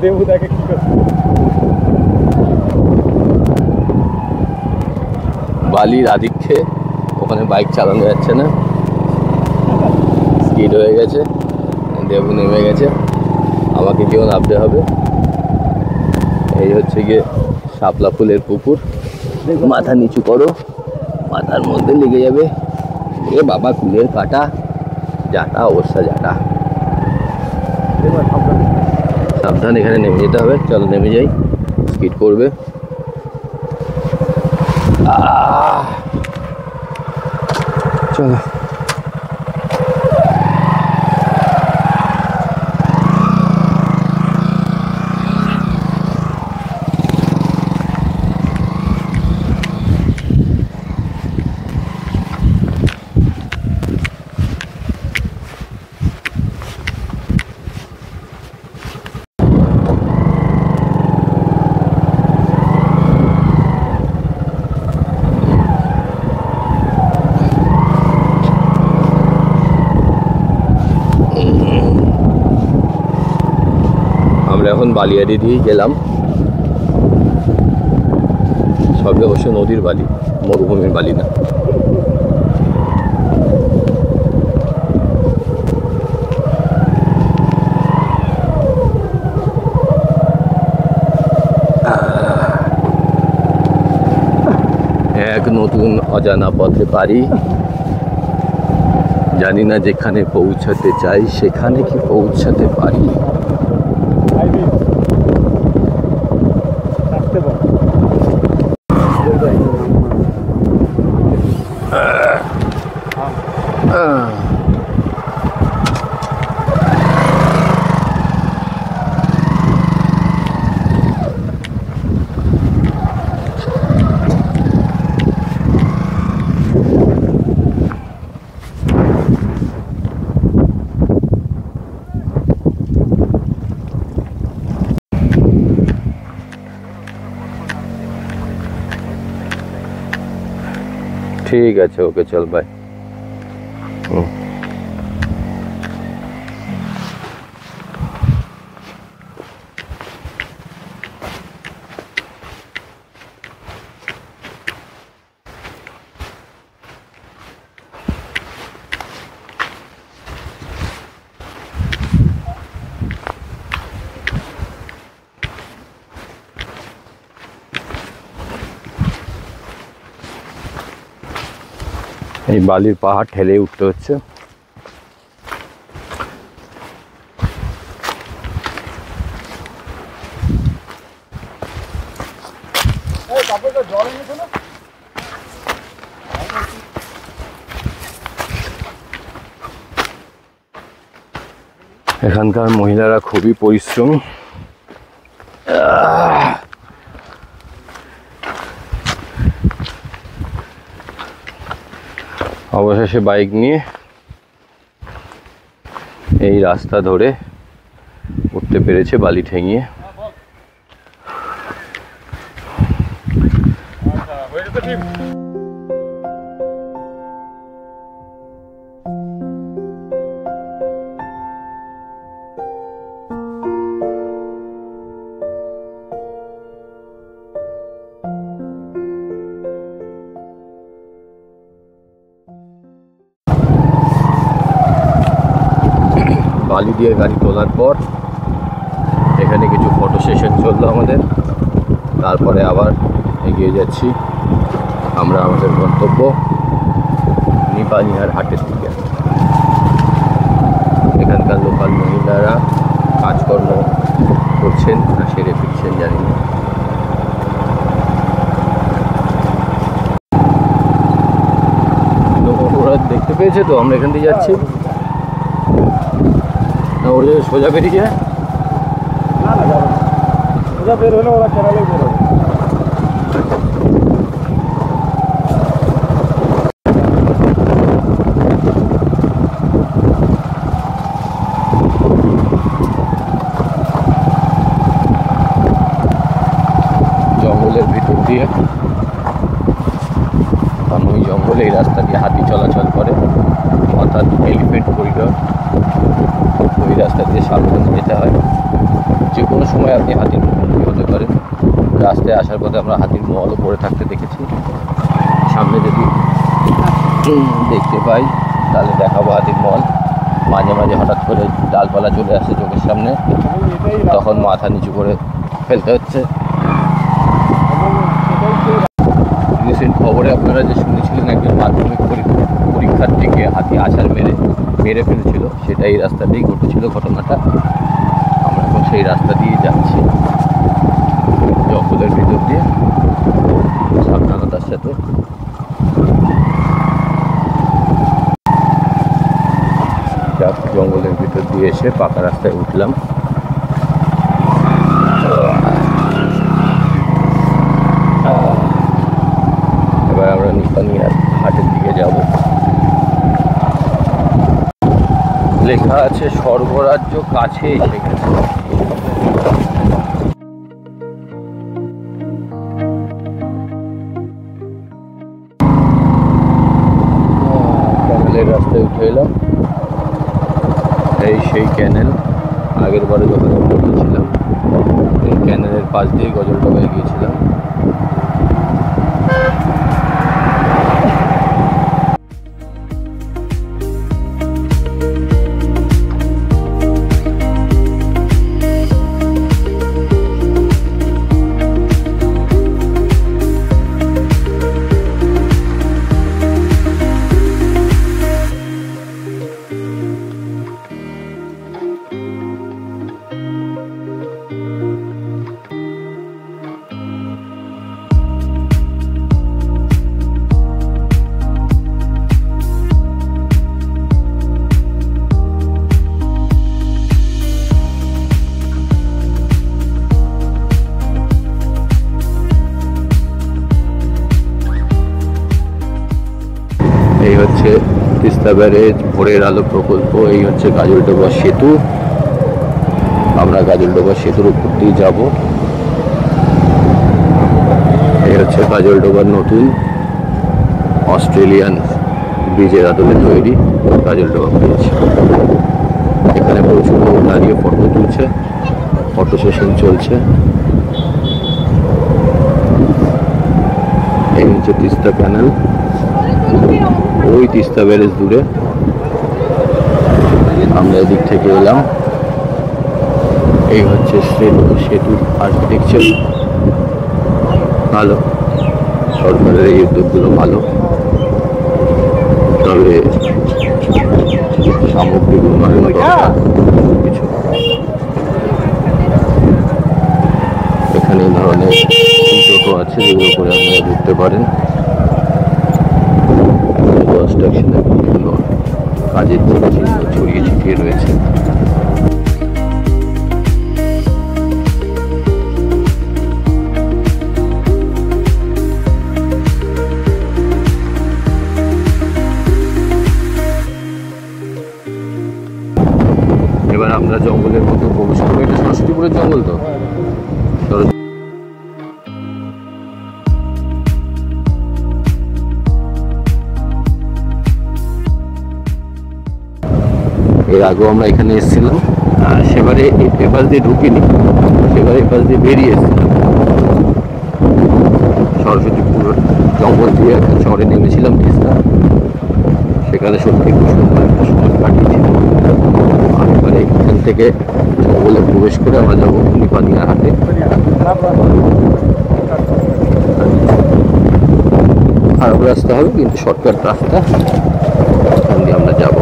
দেবু দেখে কি করছে। বালির আধিক্যে ওখানে বাইক চালানো যাচ্ছে না, স্কিড হয়ে গেছে, দেবু নেমে গেছে, আমাকে কেউ নামতে হবে। এই হচ্ছে গিয়ে শাপলা ফুলের পুকুর, মাথা নিচু করো, মাথার মধ্যে লেগে যাবে। এ বাবা কুলের কাটা, জাটা অবস্থা জাটা, সাবধান, এখানে নেমে যেতে হবে। চলো নেমে যাই, স্কিড করবে। চলো আমরা এখন বালিয়াড়ি দিয়ে গেলাম, সবই অবশ্য নদীর বালি, মরুভূমির বালি না। এক নতুন অজানা পথে পারি, জানি না যেখানে পৌঁছাতে চাই সেখানে কি পৌঁছাতে পারি। ঠিক আছে, ওকে, চল বাই। এই বালির পাহাড় ঠেলে উঠতে হচ্ছে। এখানকার মহিলারা খুবই পরিশ্রম। অবশেষে বাইক নিয়ে এই রাস্তা ধরে উঠতে পেরেছে বালি ঠেঙিয়ে। বালি দিয়ে গাড়ি তোলার পর এখানে কিছু ফটো সেশন চললো আমাদের, তারপরে আবার এগিয়ে যাচ্ছি আমরা আমাদের গন্তব্য নিপানিহার হাটের দিকে। এখানকার লোকাল মহিলারা কাজকর্ম করছেন না সেরে ফিরছেন জানি না। ওরা দেখতে পেয়েছে তো আমরা এখান দিয়ে যাচ্ছি, ওরা সোজা বেরিয়ে যায়। না না, যাবে না, সোজা বের হলে ওরা কেরালেই বের হবে। দিয়ে, কারণ ওই জঙ্গলে এই রাস্তা দিয়ে হাতি চলাচল করে, অর্থাৎ এলিফেন্ট করিডর। ওই রাস্তা দিয়ে সাবধানে যেতে হয়, যে কোনো সময় আপনি হাতির মুখোমুখি হতে পারেন। রাস্তায় আসার পথে আমরা হাতির মহলও পড়ে থাকতে দেখেছি। সামনে যদি দেখতে পাই তাহলে দেখাবো হাতির মহল। মাঝে মাঝে হঠাৎ করে ডালপালা চলে আসে চোখের সামনে, তখন মাথা নিচু করে ফেলতে হচ্ছে। রিসেন্ট খবরে আপনারা যে শুনেছিলেন একজন মাধ্যমিক পরীক্ষার্থীকে হাতি আছাড় মেরে ফেলেছিল, সেটা এই রাস্তাতেই ঘটেছিল ঘটনাটা। আমরা এখন সেই রাস্তা দিয়ে যাচ্ছি, জঙ্গলের ভিতর দিয়ে, সাবধানতার সাথে। জঙ্গলের ভিতর দিয়ে এসে পাকা রাস্তায় উঠলাম। এবার আমরা নিপানিয়ার হাটের দিকে যাব। লেখা আছে স্বর্গরাজ্য কাছে এসে গেছে। ক্যানেলের রাস্তায় উঠে এলাম। এই সেই ক্যানেল, আগের বারে যখন আমরা গিয়েছিলাম এই ক্যানেলের পাশ দিয়ে গজলডোবায় গিয়েছিলাম। এই হচ্ছে তিস্তা ব্যারেজ, ভোরের আলো প্রকল্প। এই হচ্ছে গাজলডোবা সেতু। আমরা গাজলডোবা সেতুর উপর দিয়ে যাব। এই হচ্ছে গাজলডোবার নতুন অস্ট্রেলিয়ান ব্রিজের আদলে তৈরি গাজলডোবা ব্রিজ। এখানে প্রচুর লোক দাঁড়িয়ে ফটো তুলছে, ফটো সেশন চলছে। এই হচ্ছে তিস্তা ক্যানেল, ওই তিস্তা ব্যারেজ দূরে। আমরা এদিক থেকে এলাম। এই হচ্ছে সেতুর আর্কিটেকচার। ভালো, সরকারের এই উদ্যোগগুলো ভালো, তবে সামগ্রিক উন্নয়ন দরকার কিছু। এখানে এই ধরনের টোটো আছে যেগুলো করে আপনারা ঘুরতে পারেন। কনস্ট্রাকশনের বিভিন্ন কাজের চিহ্ন ছড়িয়ে ছিটিয়ে রয়েছে। এবার আমরা জঙ্গলের মধ্যে প্রবেশ করবো। এটা সরস্বতীপুরের জঙ্গল তো। এর আগেও আমরা এখানে এসেছিলাম, সেবারে এপাশ দিয়ে ঢুকিনি, সেবারে এপাশ দিয়ে বেরিয়ে এসেছিলাম। সরস্বতীপুর জঙ্গল দিয়ে একটা চরে নেমেছিলাম তিস্তা, সেখানে সত্যি খুব সুন্দর একটা সময় কাটিয়েছি। আর এবারে এখান থেকে জঙ্গলে প্রবেশ করে আমরা যাবো নিপানিয়া হাটে। খারাপ রাস্তা হবে কিন্তু শর্টকাট রাস্তা, এখান দিয়ে আমরা যাবো।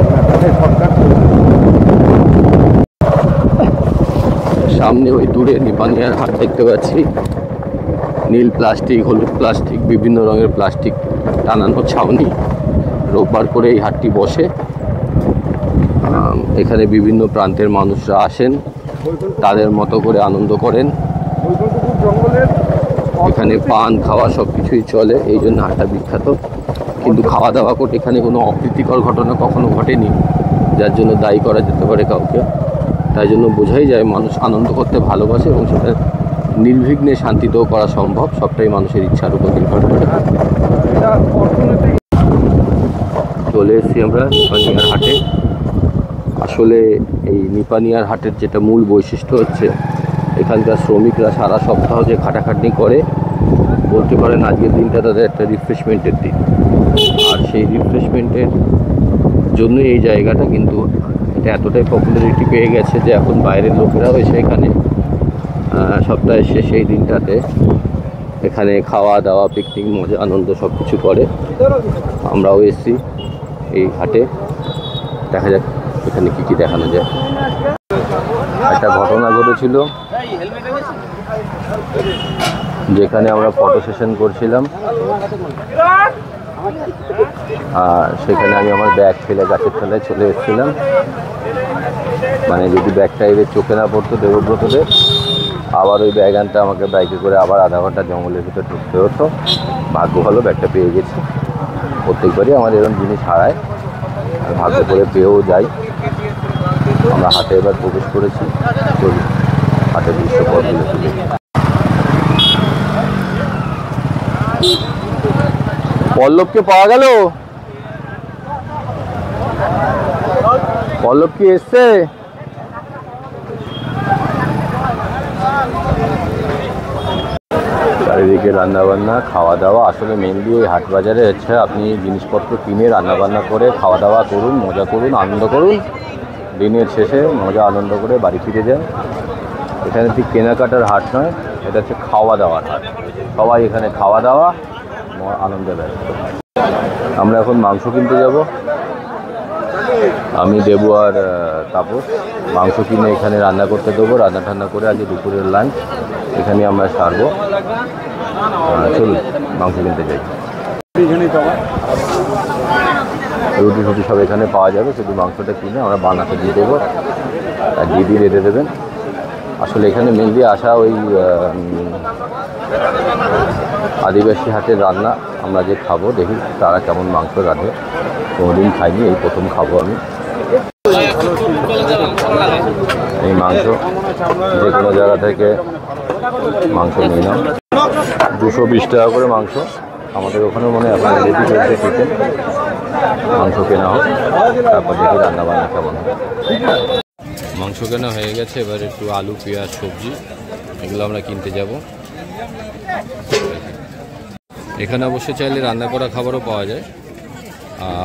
সামনে ওই দূরে নিপানিয়ার হাট দেখতে পাচ্ছি। নীল প্লাস্টিক, হলুদ প্লাস্টিক, বিভিন্ন রঙের প্লাস্টিক টানানো ছাউনি। রোববার করে এই হাটটি বসে। এখানে বিভিন্ন প্রান্তের মানুষরা আসেন, তাদের মতো করে আনন্দ করেন। এখানে পান খাওয়া সব কিছুই চলে, এই জন্য হাটটা বিখ্যাত। কিন্তু খাওয়া দাওয়া করে এখানে কোনো অপ্রীতিকর ঘটনা কখনো ঘটেনি, যার জন্য দায়ী করা যেতে পারে কাউকে। তাই জন্য বোঝাই যায় মানুষ আনন্দ করতে ভালোবাসে এবং সেটা নির্বিঘ্নে শান্তিতেও করা সম্ভব, সবটাই মানুষের ইচ্ছার উপর নির্ভর করে। চলে এসেছি আমরা নিপানিয়ার হাটে। আসলে এই নিপানিয়ার হাটের যেটা মূল বৈশিষ্ট্য হচ্ছে এখানকার শ্রমিকরা সারা সপ্তাহ যে খাটাখাটনি করে, বলতে পারেন আজকের দিনটা তাদের একটা রিফ্রেশমেন্টের দিন। আর সেই রিফ্রেশমেন্টের জন্য এই জায়গাটা কিন্তু এটা এতটাই পপুলারিটি পেয়ে গেছে যে এখন বাইরের লোকেরাও এসে এখানে সপ্তাহের শেষে এই দিনটাতে এখানে খাওয়া দাওয়া, পিকনিক, মজা, আনন্দ সব কিছু করে। আমরাও এসেছি এই হাটে, দেখা যাক এখানে কী কী দেখানো যায়। একটা ঘটনা ঘটেছিল যেখানে আমরা ফটো সেশন করছিলাম, আর সেখানে আমি আমার ব্যাগ ফেলে গাছের তলায় চলে এসেছিলাম। মানে যদি ব্যাগটা এদের চোখে না পড়তো দেবব্রতদের, আবার ওই ব্যাগ আনতে আমাকে বাইকে করে আবার আধা ঘন্টা জঙ্গলের ভিতরে ঢুকতে হতো। ভাগ্য ভালো ব্যাগটা পেয়ে গেছি। প্রত্যেকবারই আমার এরকম জিনিস হারায়, আর ভাগ্য করে পেয়েও যাই। আমরা হাটে এবার প্রবেশ করেছি, চলুন হাটের দৃশ্যপটগুলো তুলে। পল্লবকে পাওয়া গেল? পল্লব কি এসছে? চারিদিকে রান্নাবান্না, খাওয়া দাওয়া। আসলে মেনলি এই হাট বাজারে হচ্ছে আপনি জিনিসপত্র কিনে রান্নাবান্না করে খাওয়া দাওয়া করুন, মজা করুন, আনন্দ করুন। দিনের শেষে মজা আনন্দ করে বাড়ি ফিরে যান। এখানে ঠিক কেনাকাটার হাট নয়, এটা হচ্ছে খাওয়া দাওয়ার হাট। সবাই এখানে খাওয়া দাওয়া আনন্দে ব্যস্ত। আমরা এখন মাংস কিনতে যাব। আমি দেবু আর তাপস মাংস কিনে এখানে রান্না করতে দেবো। রান্না ঠান্না করে আজকে দুপুরের লাঞ্চ এখানে আমরা সারবো। চলুন মাংস কিনতে যাই। রুটি ফুটি সব এখানে পাওয়া যাবে, শুধু মাংসটা কিনে আমরা বানাতে দিয়ে দেবো আর দিদি রেঁধে দেবেন। আসলে এখানে মেনলি আসা ওই আদিবাসী হাটের রান্না আমরা যে খাবো, দেখি তারা কেমন মাংস রাঁধে। কোনোদিন খাইনি, এই প্রথম খাবো আমি এই মাংস। যে কোনো জায়গা থেকে মাংস নিয়ে নাও। 220 টাকা করে মাংস। আমাদের ওখানে মনে হয় এখন রেডি করতে চিকেন মাংস কেনা হোক, তারপর দেখি রান্নাবান্না কেমন হয়। মাংস কেনা হয়ে গেছে, এবার একটু আলু, পেঁয়াজ, সবজি এগুলো আমরা কিনতে যাব। এখানে অবশ্য চাইলে রান্না করা খাবারও পাওয়া যায়,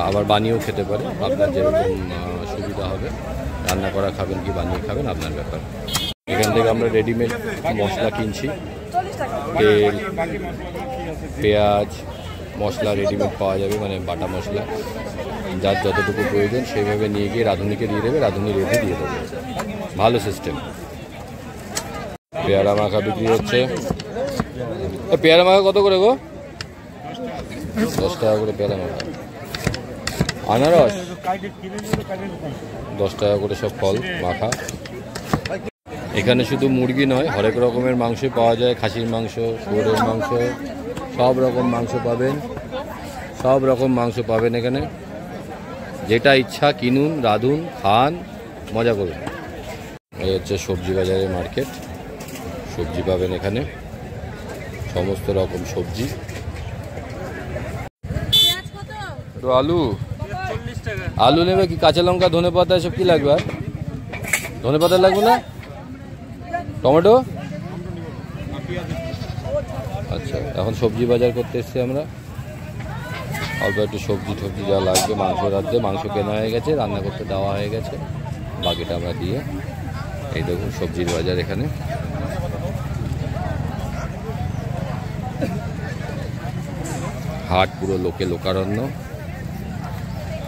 আবার বানিয়েও খেতে পারে। আপনার যেরকম সুবিধা হবে, রান্না করা খাবেন কি বানিয়ে খাবেন আপনার ব্যাপার। এখান থেকে আমরা রেডিমেড মশলা কিনছি, তেল, পেঁয়াজ, মশলা রেডিমেড পাওয়া যাবে, মানে বাটা মশলা। যার যতটুকু প্রয়োজন সেইভাবে নিয়ে গিয়ে রাঁধুনিকে দিয়ে দেবে, রাঁধুনি রেঁধে দিয়ে দেবে। ভালো সিস্টেম। পেয়ারা মাখা বিক্রি হচ্ছে। পেয়ারা মাখা কত করে গো? 10 টাকা করে পেয়ারা মাখা। আনারস 10 টাকা করে সব ফল মাখা। এখানে শুধু মুরগি নয়, হরেক রকমের মাংসই পাওয়া যায়। খাসির মাংস, শুয়োরের মাংস, সব রকম মাংস পাবেন। সব রকম মাংস পাবেন এখানে। যেটা ইচ্ছা কিনুন, রাঁধুন, খান, মজা করুন। এই হচ্ছে সবজি বাজারের মার্কেট। সবজি পাবেন এখানে, সমস্ত রকম সবজি। তো আলু আলু নেবে কি? কাঁচা লঙ্কা, ধনে পাতা এসব কি লাগবে? আর ধনে পাতা লাগবে না? টমেটো? আচ্ছা, এখন সবজি বাজার করতে এসছি আমরা। অল্প একটু সবজি টবজি যা লাগবে, মাংস রাঁধতে। মাংস কেনা হয়ে গেছে, রান্না করতে দেওয়া হয়ে গেছে, বাকিটা আমরা দিয়ে। এই দেখুন সবজির বাজার এখানে। হাট পুরো লোকে লোকারণ্য,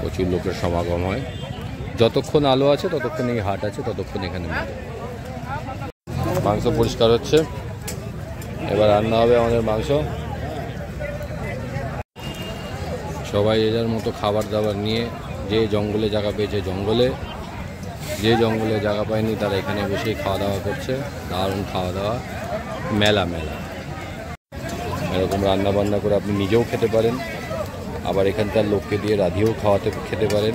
প্রচুর লোকের সমাগম হয়। যতক্ষণ আলো আছে ততক্ষণ এই হাট আছে, ততক্ষণ এখানে মাংস পরিষ্কার হচ্ছে। এবার রান্না হবে আমাদের মাংস। সবাই যে যার মতো খাবার দাবার নিয়ে, যে জঙ্গলে জায়গা পেয়েছে জঙ্গলে, যে জঙ্গলে জায়গা পায়নি তারা এখানে বসেই খাওয়া দাওয়া করছে। দারুণ খাওয়া দাওয়া, মেলা মেলা। এরকম রান্না বান্না করে আপনি নিজেও খেতে পারেন, আবার এখানকার লোককে দিয়ে রাঁধিয়েও খেতে পারেন।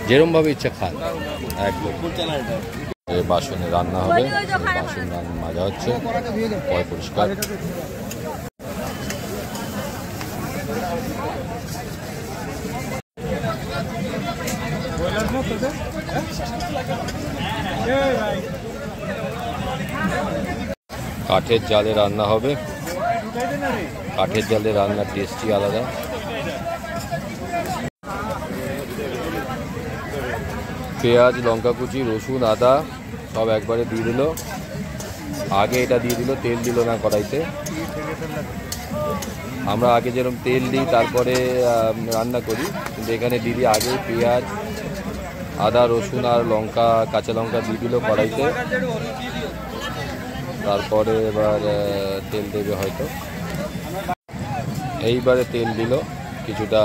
যেরমভাবে ইচ্ছা খান একদম। বাসনে রান্না হবে, বাসন মাজা হচ্ছে, পয় পরিষ্কার। কাঠের জালে রান্না হবে, কাঠের জালে রান্নার টেস্টই আলাদা। পেঁয়াজ, লঙ্কা কুচি, রসুন, আদা সব একবারে দিয়ে দিল। আগে এটা দিয়ে দিল, তেল দিল না কড়াইতে। আমরা আগে যেরকম তেল দিই তারপরে রান্না করি, কিন্তু এখানে দিদি আগে পেঁয়াজ, আদা, রসুন আর লঙ্কা, কাঁচা লঙ্কা দিয়ে দিল কড়াইতে। তারপরে এবার তেল দেবে হয়তো। এইবারে তেল দিল কিছুটা,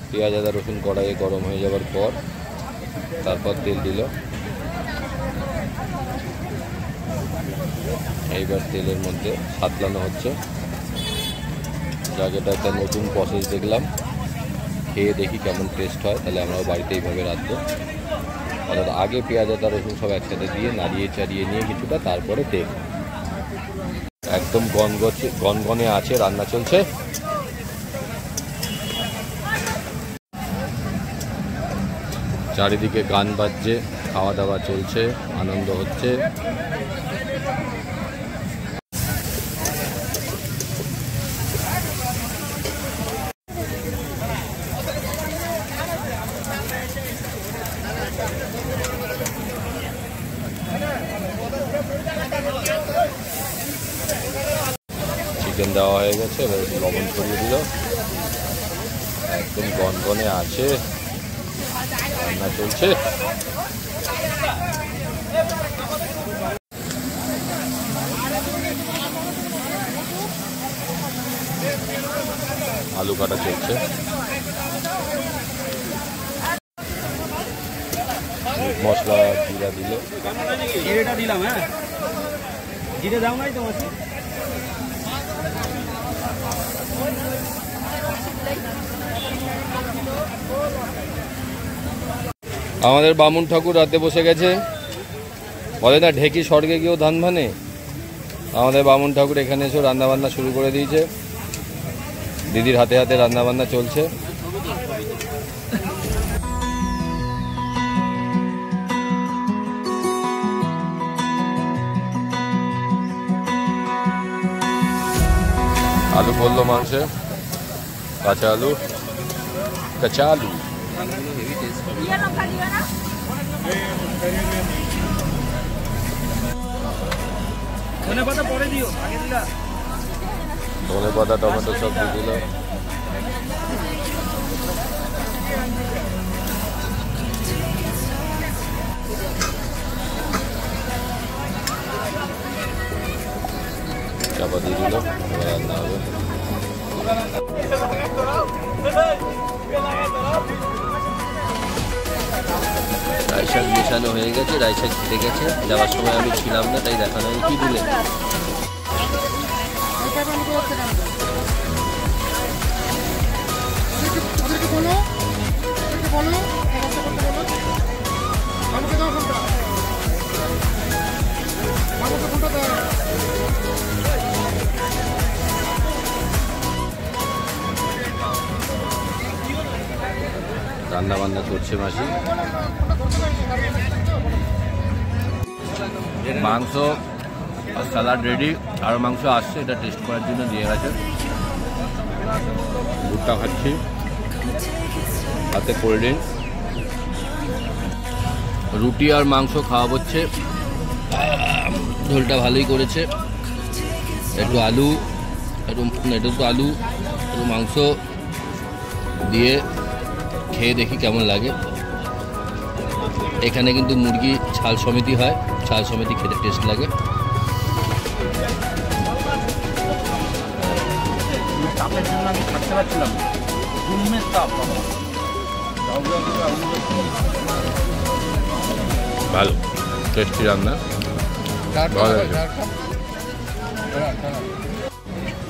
পেঁয়াজ, আদা, রসুন কড়াইয়ে গরম হয়ে যাওয়ার পর তারপর তেল দিল। এইবার তেলের মধ্যে সাতলানো হচ্ছে। যাক, এটা একটা নতুন প্রসেস দেখলাম, খেয়ে দেখি কেমন টেস্ট হয়, তাহলে আমরাও বাড়িতে এইভাবে রাখবো। অর্থাৎ আগে পেঁয়াজ, আদা, রসুন সব একসাথে দিয়ে নাড়িয়ে চাড়িয়ে নিয়ে কিছুটা, তারপরে তেল। একদম গনগনে আছে, রান্না চলছে। চারিদিকে গান বাজছে, খাওয়া দাওয়া চলছে, আনন্দ হচ্ছে। চিকেন দেওয়া হয়ে গেছে, এবার লবণ ছড়িয়ে দিল। একদম গনগনে আছে, রান্না চলছে। আলু কাটা চলছে। মশলা জিরা দিল, জিরেটা দিলাম। হ্যাঁ, জিরে দাও নাই তোমার। আমাদের বামুন ঠাকুর রাতে বসে গেছে, বলে না ঢেকি স্বর্গে গিয়েও ধান ভানে। আমাদের বামুন ঠাকুর এখানে এসে রান্নাবান্না শুরু করে দিয়েছে। দিদির হাতে হাতে রান্নাবান্না চলছে। আলু পড়লো মাংসে, কাঁচা আলু, কাঁচা আলু। ধনেপাতা পরে দিও, আগে দিলা। ধনেপাতা, টমেটো সব দিয়ে দিল। চাপা দিয়ে দিল, রান্না হবে। রাই শাক মেশানো হয়ে গেছে, রাই শাক খেতে গেছে। যাওয়ার সময় আমি ছিলাম না, তাই দেখানো হয়। কি দিলে? রান্না বান্না করছে মাসি। মাংস আর স্যালাড রেডি, আর মাংস আসছে, এটা টেস্ট করার জন্য দিয়ে গেছে। ভুট্টা খাচ্ছি, হাতে কোল্ড ড্রিঙ্কস। রুটি আর মাংস খাওয়া হচ্ছে। ঝোলটা ভালোই করেছে। একটু আলু, একটু আলু, একটু মাংস দিয়ে খেয়ে দেখি কেমন লাগে। এখানে কিন্তু মুরগি ছাল সমিতি হয়, ছাল সমিতি খেতে টেস্ট লাগে। তাপের জন্য আমি থাকতে পারছিলাম, রুমের তাপ। ভালো টেস্টি রান্না,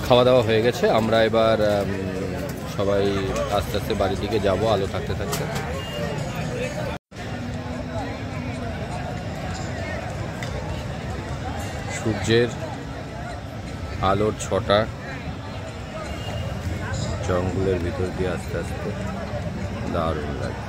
খাওয়া দাওয়া হয়ে গেছে। আমরা এবার সবাই আস্তে আস্তে বাড়ির দিকে যাব, আলো থাকতে থাকতে। সূর্যের আলোর ছটা জঙ্গলের ভিতর দিয়ে আস্তে আস্তে দারুণ লাগে।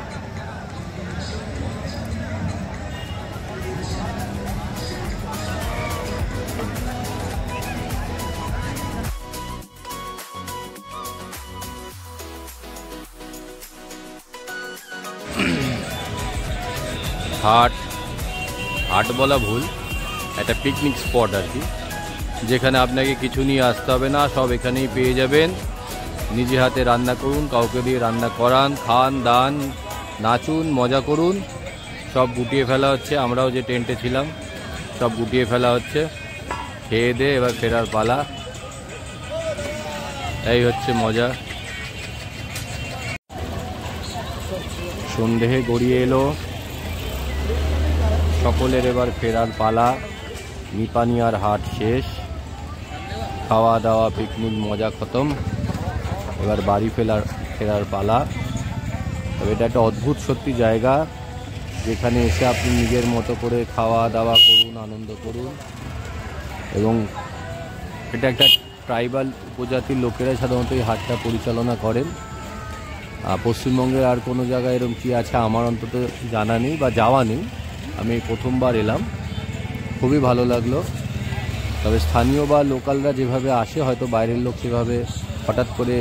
হাট বলা ভুল, একটা পিকনিক স্পট আর কি, যেখানে আপনাকে কিছু নিয়ে আসতে হবে না, সব এখানেই পেয়ে যাবেন। নিজে হাতে রান্না করুন, কাউকে দিয়ে রান্না করান, খান দান, নাচুন, মজা করুন। সব গুটিয়ে ফেলা হচ্ছে, আমরাও যে টেন্টে ছিলাম সব গুটিয়ে ফেলা হচ্ছে। খেয়ে দে এবার ফেরার পালা। এই হচ্ছে মজা। সন্ধে গড়িয়ে এলো, সকলের এবার ফেরার পালা। নিপানিয়ার হাট শেষ, খাওয়া দাওয়া পিকনিক মজা খতম, এবার বাড়ি ফেরার পালা। তবে এটা একটা অদ্ভুত সত্যি জায়গা, যেখানে এসে আপনি নিজের মতো করে খাওয়া দাওয়া করুন, আনন্দ করুন। এবং এটা একটা ট্রাইবাল উপজাতির লোকেরা সাধারণত এই হাটটা পরিচালনা করেন। পশ্চিমবঙ্গের আর কোনো জায়গায় এরকম কী আছে আমার অন্তত জানা নেই বা যাওয়া নেই। আমি প্রথমবার এলাম, খুবই ভালো লাগলো। তবে স্থানীয় বা লোকালরা যেভাবে আসে, হয়তো বাইরের লোক সেভাবে হঠাৎ করে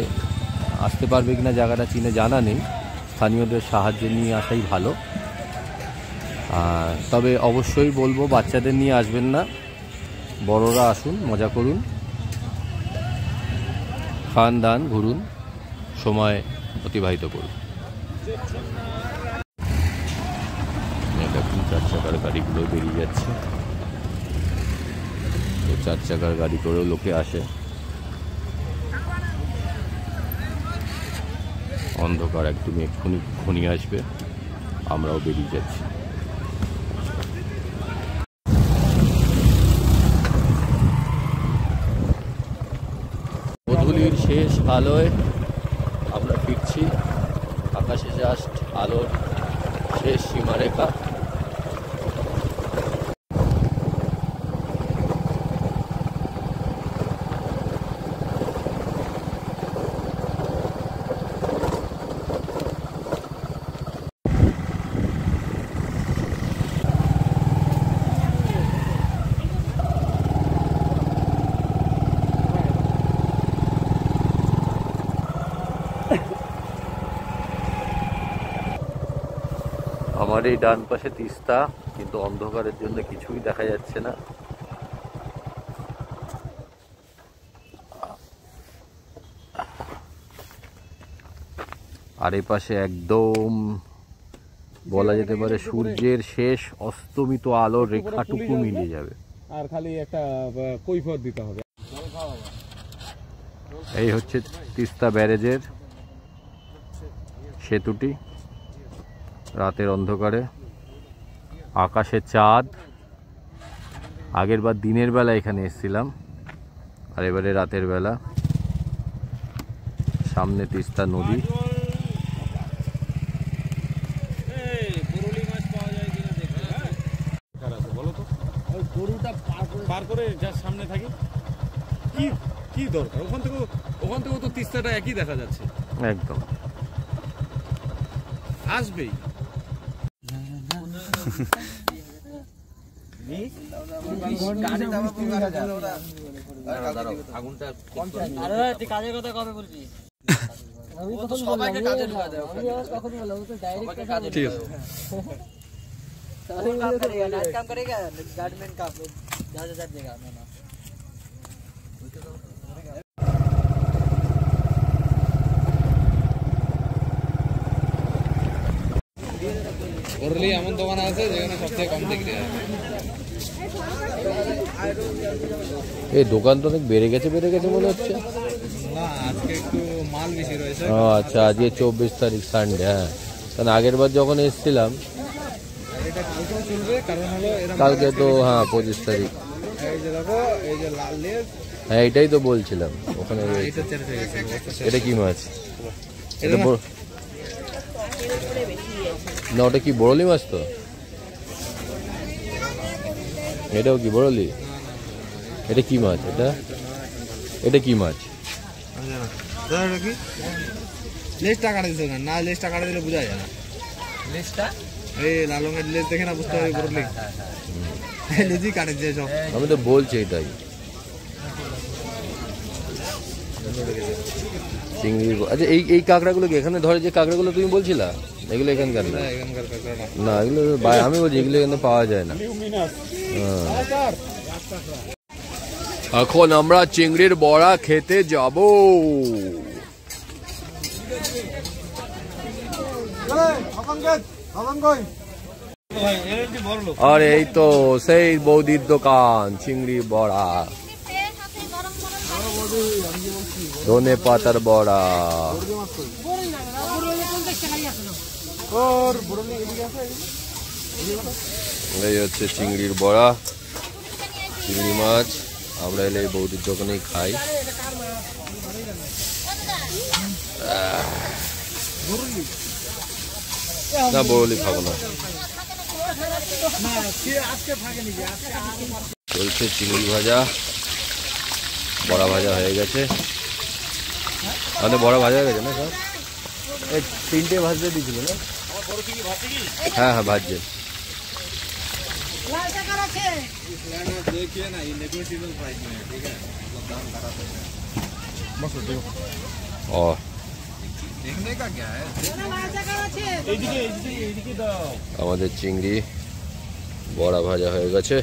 আসতে পারবে কিনা জায়গাটা চিনে জানা নেই। স্থানীয়দের সাহায্য নিয়ে আসাই ভালো। তবে অবশ্যই বলবো বাচ্চাদের নিয়ে আসবেন না, বড়রা আসুন, মজা করুন, খান দান, ঘুরুন, সময় অতিবাহিত করুন। দেখুন 4 চাকার গাড়িগুলো বেরিয়ে যাচ্ছে। 4 চাকার গাড়ি করেও লোকে আসে। অন্ধকার একদমই এক্ষুনি ঘনিয়ে আসবে, আমরাও বেরিয়ে যাচ্ছি। গোধূলির শেষ আলোয় আমরা ফিরছি। আকাশে জাস্ট আলোর শেষ সীমারেখা। আমার এই ডান পাশে তিস্তা, কিন্তু অন্ধকারের জন্য কিছুই দেখা যাচ্ছে না। আর এই পাশে একদম বলা যেতে পারে সূর্যের শেষ অস্তমিত আলোর রেখাটুকু মিলে যাবে। আর খালি একটা কৈফিয়ত দিতে হবে। এই হচ্ছে তিস্তা ব্যারেজের সেতুটি। রাতের অন্ধকারে, আকাশে চাঁদ। আগের বার দিনের বেলা এখানে এসেছিলাম, আর এবারে রাতের বেলা। সামনে তিস্তা নদী। গরুটা পার করে যার সামনে থাকি, কি দরকার? ওখান থেকেও তো তিস্তাটা একই দেখা যাচ্ছে। একদম আসবেই। কাজের কথা কবে বলবি? সবাইকে কাজে ঢুকা দেয়। ঠিক আছে। काम करेगा गार्डमैन का ज्यादा देगा ना। গরলি এমন দোকান আছে যেখানে সবথেকে কম বিক্রি হয়। এই দোকান তো অনেক বেড়ে গেছে মনে হচ্ছে। না, আজকে একটু মাল বেশি রয়েছে। ও আচ্ছা, আজকে 24 তারিখ সানডে। হ্যাঁ, কারণ আগের বার যখন এসেছিলাম এটা কালকেও চলবে, কারণ হলো কালকে তো 25 তারিখ। এই যে দেখো, এই যে লাল লেজ, হ্যাঁ এটাই তো বলছিলাম ওখানে রয়েছে। এটা চেঞ্জ হয়ে গেছে। এটা কি মাছ? এটা না, ওটা কি বড়লি মাছ? তো এটাও কি বড়লি? এটা কি মাছ? এটা কি মাছ? কি লেজটা কাটা দিতে না, লেজটা কাটা দিলে বোঝা যায় না। লেজটা এই লাল রঙের লেজ দেখে না বুঝতে পারি পুরো লেজই কাটে দিয়ে সব। আমি তো বলছি এটাই চিংড়ি। আচ্ছা এই কাঁকড়াগুলো কি এখানে ধরে? যে কাঁকড়াগুলো তুমি বলছিলা এগুলো এখানকার না? এখানকার কাঁকড়া না। না এগুলো আমি বলছি এগুলো এখানে পাওয়া যায় না। এখন আমরা চিংড়ির বড়া খেতে যাব। আর এই তো সেই বৌদির দোকান চিংড়ি বড়া, ধনে পাতার বড়া। এই হচ্ছে চিংড়ির বড়া, চিংড়ি মাছ। আমরা এলে এই বৌদির দোকানেই খাই। না বড়লি খাবো না। চলছে চিংড়ি ভাজা, বড়া ভাজা হয়ে গেছে। আমাদের বড়া ভাজা হয়ে গেছে না স্যার? এই 3টে ভাজতে দিয়েছিল না? হ্যাঁ হ্যাঁ ভাজছে। ও আমাদের চিংড়ি বড়া ভাজা হয়ে গেছে।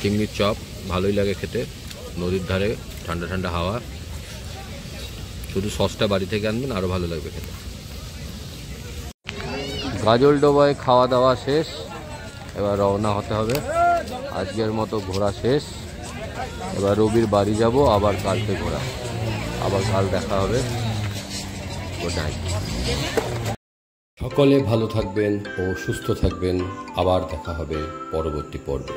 চিংড়ির চপ ভালোই লাগে খেতে, নদীর ধারে ঠান্ডা ঠান্ডা হাওয়া। শুধু সসটা বাড়ি থেকে আনবেন আরো ভালো লাগবে খেতে। গাজলডোবায় খাওয়া দাওয়া শেষ, এবার রওনা হতে হবে। আজকের মতো ঘোরা শেষ। এবার রবির বাড়ি যাব, আবার কালকে ঘোরা, আবার কাল দেখা হবে। Good night. সকলে ভালো থাকবেন ও সুস্থ থাকবেন। আবার দেখা হবে পরবর্তী পর্বে।